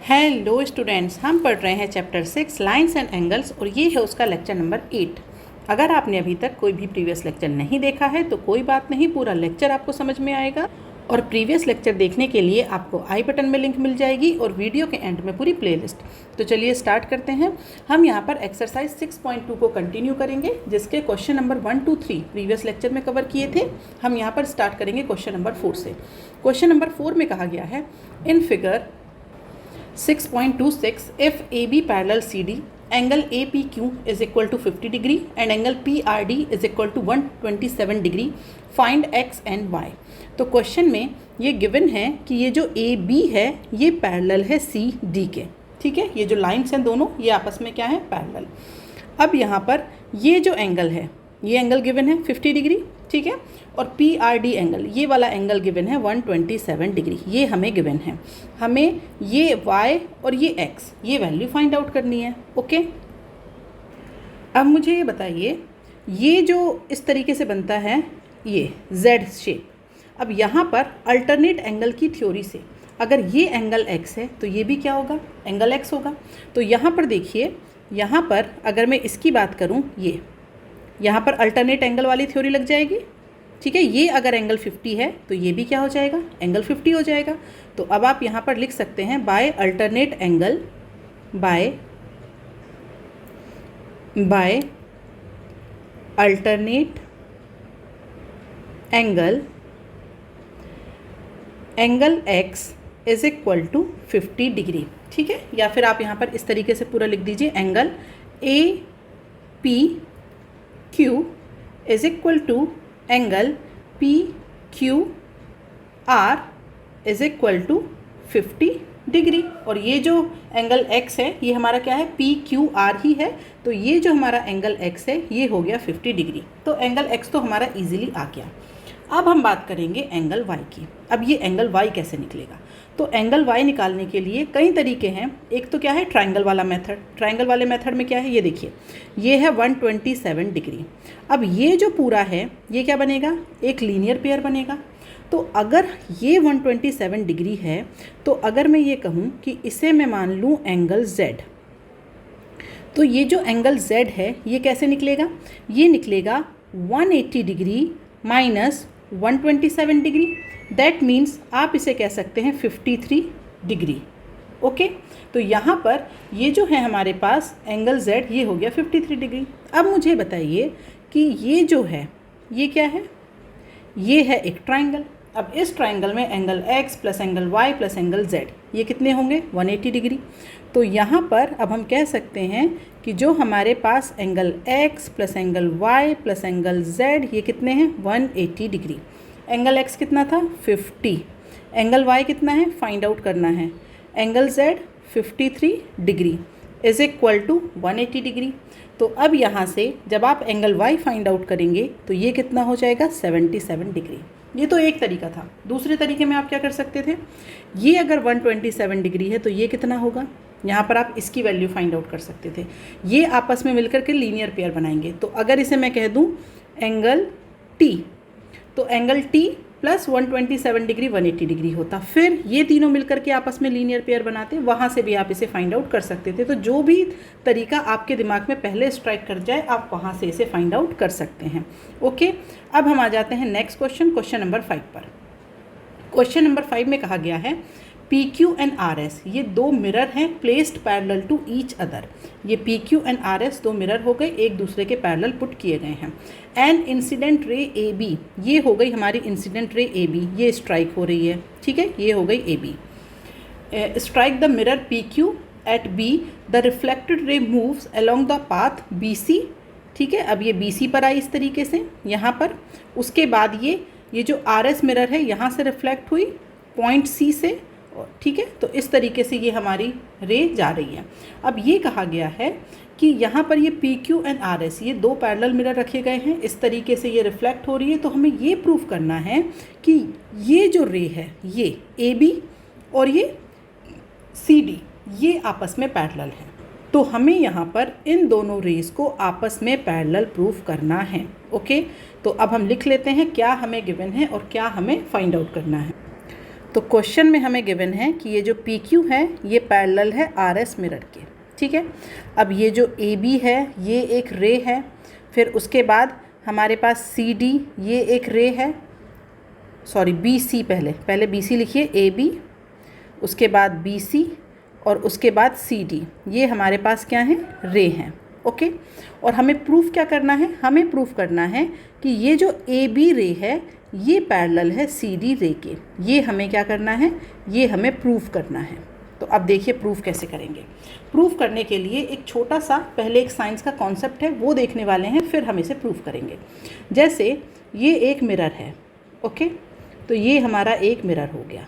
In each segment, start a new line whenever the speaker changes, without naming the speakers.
Hello students, हम पढ़ रहे हैं चैप्टर 6 लाइन्स एंड एंगल्स और ये है उसका लेक्चर नंबर 8। अगर आपने अभी तक कोई भी प्रीवियस लेक्चर नहीं देखा है तो कोई बात नहीं, पूरा लेक्चर आपको समझ में आएगा। और प्रीवियस लेक्चर देखने के लिए आपको आई बटन में लिंक मिल जाएगी और वीडियो के एंड में पूरी प्लेलिस्ट। तो चलिए स्टार्ट करते हैं। हम यहाँ पर एक्सरसाइज 6.2 को कंटिन्यू करेंगे, जिसके क्वेश्चन नंबर 1 2 3 प्रीवियस लेक्चर में कवर किए थे। हम यहाँ पर स्टार्ट करेंगे क्वेश्चन नंबर 4 से। क्वेश्चन नंबर 4 में कहा गया है, in figure 6.26 if AB parallel CD, angle APQ is equal to 50 degree and angle PRD is equal to 127 degree, find x and y। तो क्वेश्चन में ये गिवन है कि ये जो AB है ये पैरेलल है CD के, ठीक है। ये जो लाइन्स हैं दोनों ये आपस में क्या है, पैरेलल। अब यहाँ पर ये जो एंगल है, ये एंगल गिवन है 50 डिग्री, ठीक है। और PRD एंगल, ये वाला एंगल गिवन है 127 डिग्री, ये हमें गिवन है। हमें ये y और ये x, ये वैल्यू फाइंड आउट करनी है, ओके। अब मुझे ये बताइए, ये जो इस तरीके से बनता है ये Z शेप। अब यहाँ पर अल्टरनेट एंगल की थ्योरी से अगर ये एंगल x है तो ये भी क्या होगा, एंगल x होगा। तो यहाँ पर देखिए, यहाँ पर अगर मैं इसकी बात करूँ, ये यहाँ पर अल्टरनेट एंगल वाली थ्योरी लग जाएगी, ठीक है। ये अगर एंगल 50 है तो ये भी क्या हो जाएगा, एंगल 50 हो जाएगा। तो अब आप यहाँ पर लिख सकते हैं by alternate angle, by alternate angle x is equal to 50 degree, ठीक है। या फिर आप यहाँ पर इस तरीके से पूरा लिख दीजिए, angle APQ is equal to angle PQR is equal to 50 degree. और ये जो एंगल x है ये हमारा क्या है, PQR ही है। तो ये जो हमारा एंगल x है ये हो गया 50 डिग्री। तो एंगल x तो हमारा इजीली आ गया। अब हम बात करेंगे एंगल y की। अब ये एंगल y कैसे निकलेगा? तो एंगल y निकालने के लिए कई तरीके हैं। एक तो क्या है, ट्रायंगल वाला मेथड। ट्रायंगल वाले मेथड में क्या है, ये देखिए, ये है 127 डिग्री। अब ये जो पूरा है ये क्या बनेगा, एक लीनियर पेयर बनेगा। तो अगर ये 127 डिग्री है तो अगर मैं ये कहूँ कि इसे मैं मान लूँ एंगल z, तो ये जो एंगल z है ये कैसे निकलेगा, ये निकलेगा 180 degree minus 127 degree. That means आप इसे कह सकते हैं 53 डिग्री, ओके। तो यहाँ पर ये जो है हमारे पास एंगल z ये हो गया 53 डिग्री। अब मुझे बताइए कि ये जो है ये क्या है, ये है एक ट्रायंगल। अब इस ट्रायंगल में angle x plus angle y plus angle z ये कितने होंगे, 180 डिग्री। तो यहाँ पर अब हम कह सकते हैं कि जो हमारे पास angle x plus angle y plus angle z ये कितने हैं, 180 डिग्री। एंगल x कितना था, 50। एंगल y कितना है, फाइंड आउट करना है। Angle z 53 degree is equal to 180 degree. तो अब यहाँ से जब आप एंगल y फाइंड आउट करेंगे तो ये कितना हो जाएगा, 77 डिग्री। ये तो एक तरीका था। दूसरे तरीके में आप क्या कर सकते थे, ये अगर 127 डिग्री है तो ये कितना होगा, यहाँ पर आप इसकी वैल्यू फाइंड आउट कर सकते थे। ये आपस में मिलकर के लीनियर पेयर बनाएंगे। तो अगर इसे मैं कह दूँ एंगल T, तो angle T plus 127 degree 180 degree होता। फिर ये तीनों मिलकर के आपस में लीनियर पेयर बनाते, वहाँ से भी आप इसे फाइंड आउट कर सकते थे। तो जो भी तरीका आपके दिमाग में पहले स्ट्राइक कर जाए आप वहाँ से इसे फाइंड आउट कर सकते हैं, ओके। अब हम आ जाते हैं नेक्स्ट क्वेश्चन, क्वेश्चन नंबर 5 पर। क्वेश्चन नंबर 5 में कहा गया है, PQ एंड RS ये दो मिरर हैं placed parallel to each other. ये PQ एंड RS दो मिरर हो गए, एक दूसरे के पैरेलल पुट किए गए हैं। एंड इंसिडेंट रे AB ये हो गई हमारी इंसिडेंट रे AB, ये स्ट्राइक हो रही है, ठीक है, ये हो गई AB। Strike the mirror PQ at B, the reflected ray moves along the path BC, ठीक है। अब ये BC पर आई इस तरीके से यहाँ पर। उसके बाद ये जो RS मिरर है यहाँ से रिफ्लेक्ट हुई पॉइंट C से, ठीक है। तो इस तरीके से ये हमारी रे जा रही है। अब ये कहा गया है कि यहाँ पर ये PQ एंड RS ये दो पैरेलल मिरर रखे गए हैं, इस तरीके से ये रिफ्लेक्ट हो रही है। तो हमें ये प्रूव करना है कि ये जो रे है ये AB और ये CD ये आपस में पैरेलल है। तो हमें यहाँ पर इन दोनों रेस को आपस में पैरेलल प्रूव करना है, ओके। तो अब हम लिख लेते हैं क्या हमें गिवन है और क्या हमें फाइंड आउट करना है। तो क्वेश्चन में हमें गिवन है कि ये जो PQ है ये पैरेलल है RS मिरर के, ठीक है। अब ये जो AB है ये एक रे है, फिर उसके बाद हमारे पास CD ये एक रे है, सॉरी BC, पहले BC लिखिए, AB, उसके बाद BC और उसके बाद CD, ये हमारे पास क्या है, रे हैं, ओके। और हमें प्रूफ क्या करना है, हमें प्रूफ करना है कि ये जो AB रे है ये पैरेलल है CD रे के, ये हमें क्या करना है, ये हमें प्रूफ करना है। तो अब देखिए प्रूफ कैसे करेंगे। प्रूफ करने के लिए एक छोटा सा पहले एक साइंस का कॉन्सेप्ट है वो देखने वाले हैं, फिर हम इसे प्रूफ करेंगे। जैसे ये एक मिरर है, ओके, तो ये हमारा एक मिरर हो गया।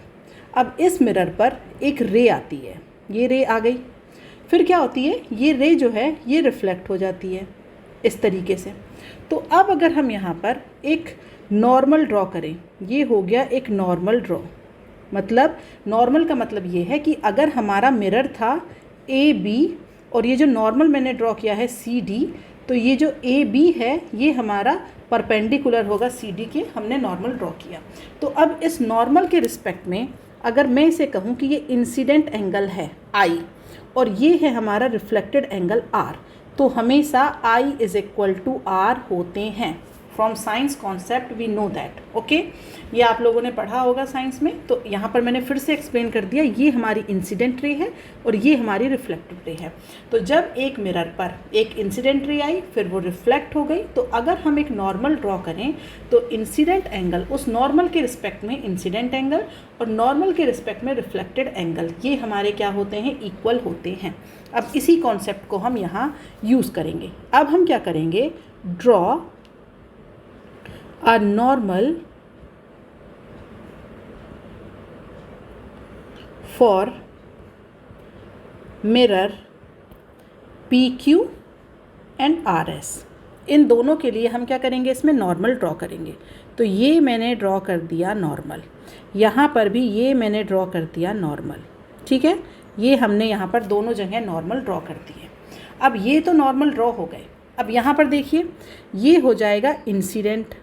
अब इस मिरर पर एक रे आती है, ये रे आ गई, फिर क्या होती है, ये रे जो है ये रिफ्लेक्ट हो जाती है इस तरीके से। तो अब अगर हम यहाँ पर एक नॉर्मल ड्रॉ करें, ये हो गया एक नॉर्मल ड्रॉ, मतलब नॉर्मल का मतलब ये है कि अगर हमारा मिरर था AB और ये जो नॉर्मल मैंने ड्रॉ किया है CD, तो ये जो AB है ये हमारा परपेंडिकुलर होगा CD के, हमने नॉर्मल ड्रॉ किया। तो अब इस नॉर्मल के रिस्पेक्ट में अगर मैं इसे कहूँ कि ये इंसिडेंट एंगल है I और ये है हमारा रिफ्लेक्टेड एंगल R, तो हमेशा I = R होते हैं। From science concept we know that, okay. ये आप लोगों ने पढ़ा होगा साइंस में, तो यहाँ पर मैंने फिर से एक्सप्लेन कर दिया, ये हमारी इंसिडेंट रे है और ये हमारी रिफ्लेक्टेड रे है। तो जब एक मिरर पर एक इंसिडेंट रे आई फिर वो रिफ्लेक्ट हो गई, तो अगर हम एक नॉर्मल ड्रॉ करें तो इंसिडेंट एंगल उस नॉर्मल के रिस्पेक्ट में इंसिडेंट एंगल और नॉर्मल के रिस्पेक्ट में रिफ्लेक्टेड एंगल, ये हमारे क्या होते हैं, इक्वल होते हैं। अब इसी कॉन्सेप्ट को हम यहाँ यूज़ करेंगे। अब हम क्या करेंगे, draw a normal for mirror PQ and RS। इन दोनों के लिए हम क्या करेंगे, इसमें नॉर्मल ड्रॉ करेंगे। तो ये मैंने ड्रॉ कर दिया नॉर्मल, यहाँ पर भी ये मैंने ड्रॉ कर दिया नॉर्मल, ठीक है। ये हमने यहाँ पर दोनों जगह नॉर्मल ड्रॉ कर दिए। अब ये तो नॉर्मल ड्रॉ हो गए। अब यहाँ पर देखिए ये हो जाएगा इंसिडेंट,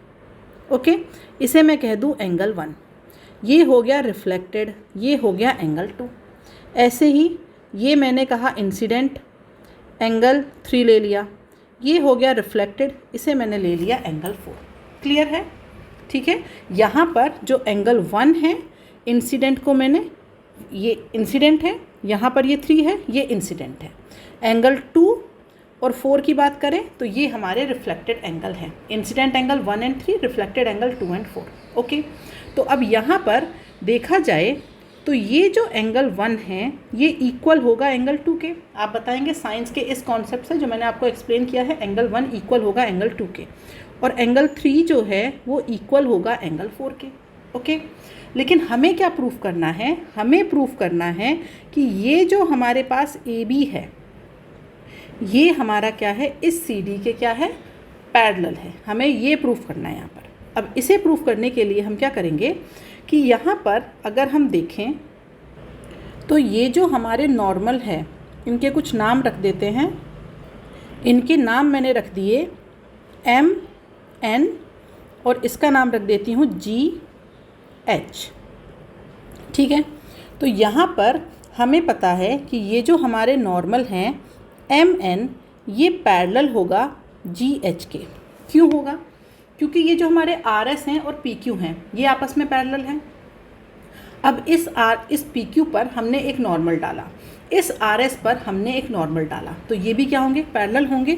ओके, इसे मैं कह दूँ एंगल 1, ये हो गया रिफ्लेक्टेड, ये हो गया एंगल 2। ऐसे ही ये मैंने कहा इंसिडेंट, एंगल 3 ले लिया, ये हो गया रिफ्लेक्टेड, इसे मैंने ले लिया एंगल 4। क्लियर है, ठीक है। यहाँ पर जो एंगल 1 है इंसिडेंट को मैंने, ये इंसिडेंट है, यहाँ पर ये 3 है, ये इंसिडेंट है। एंगल 2 और 4 की बात करें तो ये हमारे रिफ्लेक्टेड एंगल हैं, इंसिडेंट एंगल 1 और 3, रिफ्लेक्टेड एंगल 2 और 4, ओके। तो अब यहाँ पर देखा जाए तो ये जो एंगल 1 है ये इक्वल होगा एंगल 2 के। आप बताएंगे साइंस के इस कॉन्सेप्ट से जो मैंने आपको एक्सप्लेन किया है, एंगल 1 इक्वल होगा एंगल 2 के और एंगल 3 जो है वो इक्वल होगा एंगल 4 के, ओके। लेकिन हमें क्या प्रूफ करना है, हमें प्रूफ करना है कि ये जो हमारे पास AB है ये हमारा क्या है, इस CD के क्या है, पैरेलल है। हमें ये प्रूफ करना है यहाँ पर। अब इसे प्रूफ करने के लिए हम क्या करेंगे कि यहाँ पर अगर हम देखें तो ये जो हमारे नॉर्मल है इनके कुछ नाम रख देते हैं। इनके नाम मैंने रख दिए M N और इसका नाम रख देती हूँ G H, ठीक है। तो यहाँ पर हमें पता है कि ये जो हमारे नॉर्मल हैं MN ये पैरेलल होगा GH के। क्यों होगा, क्योंकि ये जो हमारे RS हैं और PQ हैं ये आपस में पैरेलल हैं। अब इस PQ पर हमने एक नॉर्मल डाला, इस RS पर हमने एक नॉर्मल डाला, तो ये भी क्या होंगे, पैरेलल होंगे।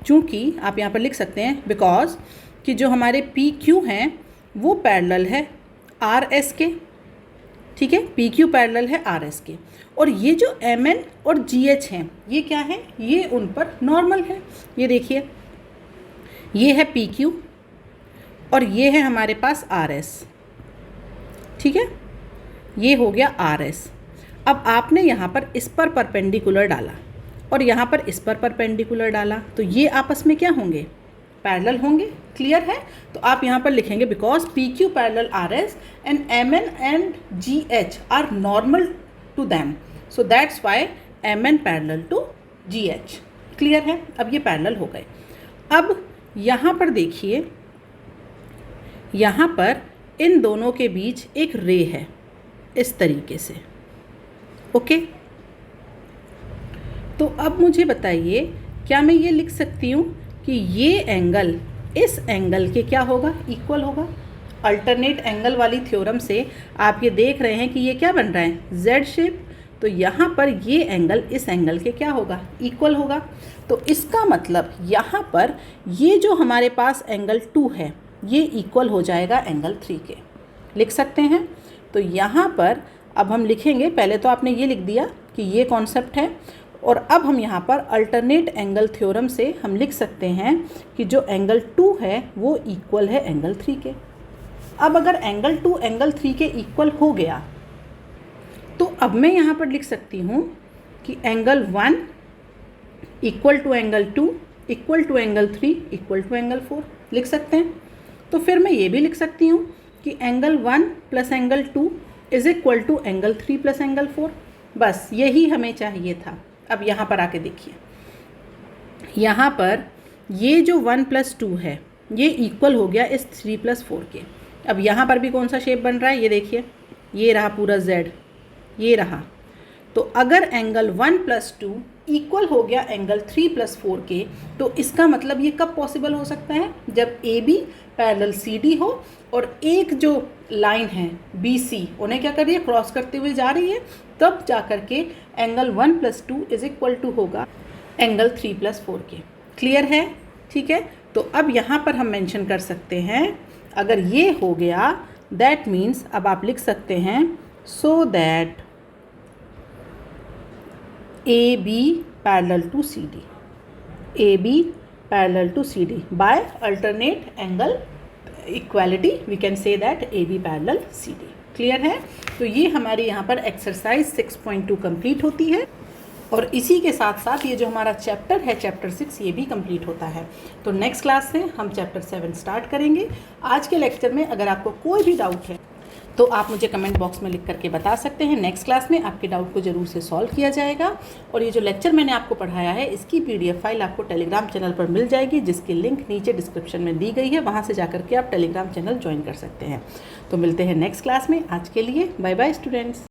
चूँकि आप यहाँ पर लिख सकते हैं बिकॉज कि जो हमारे PQ हैं वो पैरेलल है RS के, ठीक है, PQ पैरेलल है RS के। और ये जो MN और GH हैं ये क्या है, ये उन पर नॉर्मल है। ये देखिए ये है PQ और ये है हमारे पास RS, ठीक है, ये हो गया RS। अब आपने यहाँ पर इस पर परपेंडिकुलर डाला और यहाँ पर इस पर परपेंडिकुलर डाला, तो ये आपस में क्या होंगे, पैरेलल होंगे। क्लियर है। तो आप यहाँ पर लिखेंगे because PQ parallel RS and MN and GH are normal to them, so that's why MN parallel to GH। Clear है। अब ये पैरेलल हो गए। अब यहाँ पर देखिए, यहाँ पर इन दोनों के बीच एक रे है, इस तरीके से। ओके, तो अब मुझे बताइए, क्या मैं ये लिख सकती हूँ कि ये एंगल इस एंगल के क्या होगा, इक्वल होगा। अल्टरनेट एंगल वाली थ्योरम से आप ये देख रहे हैं कि ये क्या बन रहा है, जेड शेप। तो यहाँ पर ये एंगल इस एंगल के क्या होगा, इक्वल होगा। तो इसका मतलब यहाँ पर ये जो हमारे पास एंगल 2 है ये इक्वल हो जाएगा एंगल 3 के, लिख सकते हैं। तो यहाँ पर अब हम लिखेंगे, पहले तो आपने ये लिख दिया कि ये कॉन्सेप्ट है, और अब हम यहाँ पर अल्टरनेट एंगल थ्योरम से हम लिख सकते हैं कि जो एंगल 2 है वो इक्वल है एंगल 3 के। अब अगर एंगल 2 एंगल 3 के इक्वल हो गया तो अब मैं यहाँ पर लिख सकती हूँ कि angle 1 equal to angle 2 equal to angle 3 equal to angle 4, लिख सकते हैं। तो फिर मैं ये भी लिख सकती हूँ कि angle 1 plus angle 2 is equal to angle 3 plus angle 4। बस यही हमें चाहिए था। अब यहाँ पर आके देखिए, यहाँ पर ये जो 1 प्लस 2 है ये इक्वल हो गया इस 3 प्लस 4 के। अब यहाँ पर भी कौन सा शेप बन रहा है, ये देखिए, ये रहा पूरा z, ये रहा। तो अगर एंगल 1 प्लस 2 इक्वल हो गया एंगल 3 प्लस 4 के, तो इसका मतलब ये कब पॉसिबल हो सकता है, जब A B parallel C D हो और एक जो लाइन है बी सी उन्हें क्या कर रही है, क्रॉस करते हुए जा रही है, तब जा कर के angle 1 plus 2 is equal to होगा एंगल 3 प्लस 4 के। क्लियर है, ठीक है। तो अब यहाँ पर हम मेंशन कर सकते हैं, अगर ये हो गया दैट मीन्स, अब आप लिख सकते हैं so that A B parallel to C D, A B parallel to C D by alternate angle equality we can say that A B parallel C D. Clear है। तो ये हमारी यहाँ पर एक्सरसाइज 6.2 कंप्लीट होती है, और इसी के साथ साथ ये जो हमारा चैप्टर है चैप्टर 6 ये भी कंप्लीट होता है। तो नेक्स्ट क्लास से हम चैप्टर 7 स्टार्ट करेंगे। आज के लेक्चर में अगर आपको कोई भी डाउट है तो आप मुझे कमेंट बॉक्स में लिख करके बता सकते हैं। नेक्स्ट क्लास में आपके डाउट को ज़रूर से सॉल्व किया जाएगा। और ये जो लेक्चर मैंने आपको पढ़ाया है इसकी PDF फाइल आपको टेलीग्राम चैनल पर मिल जाएगी, जिसकी लिंक नीचे डिस्क्रिप्शन में दी गई है, वहाँ से जा करके आप टेलीग्राम चैनल ज्वाइन कर सकते हैं। तो मिलते हैं नेक्स्ट क्लास में। आज के लिए बाय बाय स्टूडेंट्स।